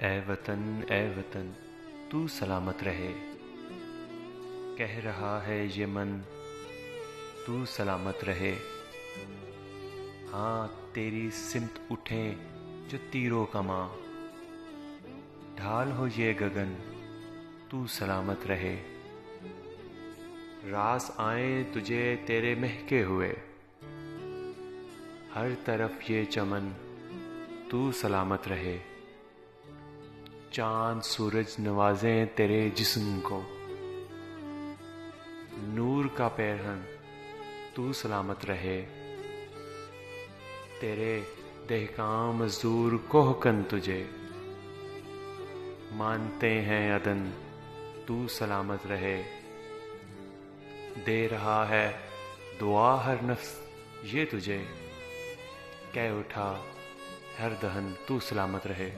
ए वतन तू सलामत रहे। कह रहा है ये मन तू सलामत रहे। हाँ तेरी सिमत उठे जो तीरों का माँ, ढाल हो ये गगन तू सलामत रहे। रास आए तुझे तेरे महके हुए, हर तरफ ये चमन तू सलामत रहे। चांद सूरज नवाजें तेरे जिस्म को, नूर का पैरहन तू सलामत रहे। तेरे दहकां मजदूर कोहकन तुझे मानते हैं अदन तू सलामत रहे। दे रहा है दुआ हर नफ्स ये तुझे, कह उठा हर दहन तू सलामत रहे।